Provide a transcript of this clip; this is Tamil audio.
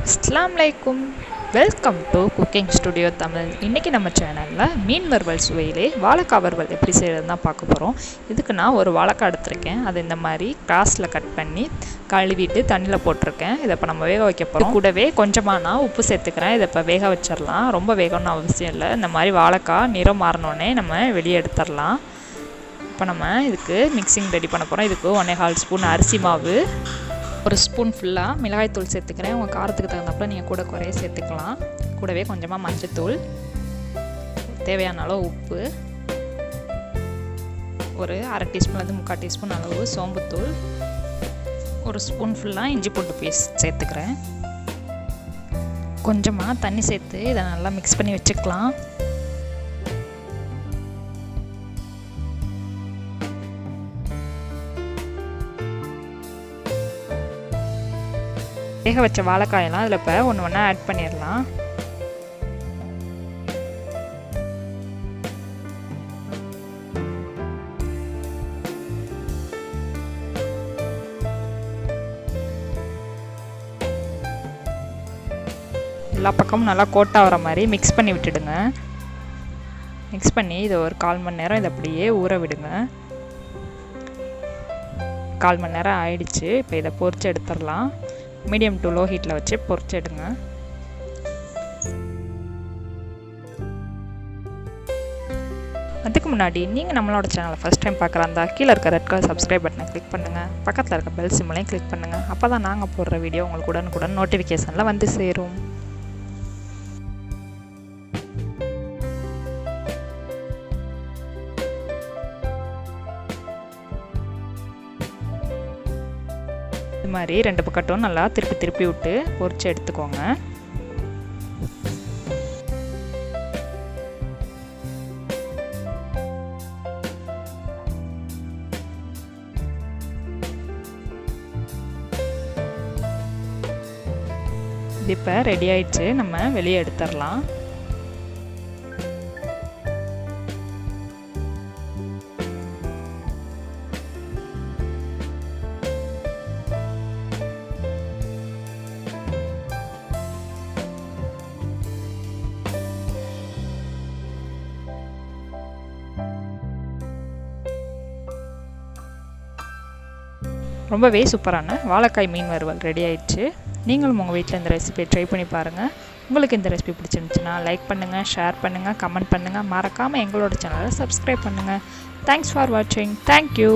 அஸ்ஸலாமுஅலைக்கும். Welcome to cooking studio Tamil. இன்றைக்கி நம்ம சேனலில் மீன் வறுவல் சுவையிலே வாழைக்காய் வறுவல் எப்படி செய்கிறதுன்னு தான் பார்க்க போகிறோம். இதுக்கு நான் ஒரு வாழைக்காய் எடுத்திருக்கேன். அது இந்த மாதிரி கிராஸில் கட் பண்ணி கழுவிட்டு தண்ணியில் போட்டிருக்கேன். இதை இப்போ நம்ம வேக வைக்க போகிறோம். கூடவே கொஞ்சமாக நான் உப்பு சேர்த்துக்கிறேன். இதை இப்போ வேக வச்சிடலாம். ரொம்ப வேகணும்னு அவசியம் இல்லை. இந்த மாதிரி வாழைக்காய் நிறம் மாறினோடனே நம்ம வெளியே எடுத்துடலாம். இப்போ நம்ம இதுக்கு மிக்சிங் ரெடி பண்ண போகிறோம். இதுக்கு 1.25 ஸ்பூன் அரிசி மாவு, 1 ஸ்பூன் ஃபுல்லாக மிளகாய்த்தூள் சேர்த்துக்கிறேன். உங்கள் காரத்துக்கு தகுந்தப்போ நீங்கள் கூட குறைய சேர்த்துக்கலாம். கூடவே கொஞ்சமாக மஞ்சத்தூள், தேவையான அளவு உப்பு, ஒரு 1/2 டீஸ்பூன்லேருந்து 3/4 டீஸ்பூன் அளவு சோம்புத்தூள், 1 ஸ்பூன் ஃபுல்லாக இஞ்சி பூண்டு பேஸ்ட் சேர்த்துக்கிறேன். கொஞ்சமாக தண்ணி சேர்த்து இதை நல்லா மிக்ஸ் பண்ணி வச்சுக்கலாம். வேக வச்ச வாழைக்காயெல்லாம் அதில் இப்போ ஒன்று ஒன்றா ஆட் பண்ணிடலாம். எல்லா பக்கமும் நல்லா கோட்டாக வர மாதிரி மிக்ஸ் பண்ணி விட்டுடுங்க. மிக்ஸ் பண்ணி இதை ஒரு 1/4 மணி நேரம் இதை அப்படியே ஊற விடுங்க. 1/4 மணி நேரம் ஆயிடுச்சு. இப்போ இதை பொரிச்சு எடுத்துடலாம். மீடியம் டு லோ ஹீட்டில் வச்சு பொரிச்சு எடுங்க. அதுக்கு முன்னாடி நீங்கள் நம்மளோட சேனலை ஃபஸ்ட் டைம் பார்க்குறாந்தா கீழே இருக்க ரெட் கலர் சப்ஸ்கிரைப் பட்டனை கிளிக் பண்ணுங்கள். பக்கத்தில் இருக்க பெல் சிம்லையும் கிளிக் பண்ணுங்கள். அப்போ தான் நாங்கள் போடுற வீடியோ உங்களுக்கு உடனுக்குடன் நோட்டிஃபிகேஷனில் வந்து சேரும். இது மாதிரி 2 பக்கட்டும் நல்லா திருப்பி விட்டு பொரிச்சு எடுத்துக்கோங்க. இது இப்போ ரெடி ஆயிடுச்சு. நம்ம வெளியே எடுத்துடலாம். ரொம்பவே சூப்பரான வாழைக்காய் மீன் வறுவல் ரெடி ஆயிடுச்சு. நீங்களும் உங்கள் வீட்டில் இந்த ரெசிபியை ட்ரை பண்ணி பாருங்கள். உங்களுக்கு இந்த ரெசிபி பிடிச்சிருந்துச்சுன்னா லைக் பண்ணுங்கள், ஷேர் பண்ணுங்கள், கமெண்ட் பண்ணுங்கள். மறக்காமல் எங்களோட சேனலை சப்ஸ்கிரைப் பண்ணுங்கள். தேங்க்ஸ் ஃபார் வாட்சிங். தேங்க்யூ.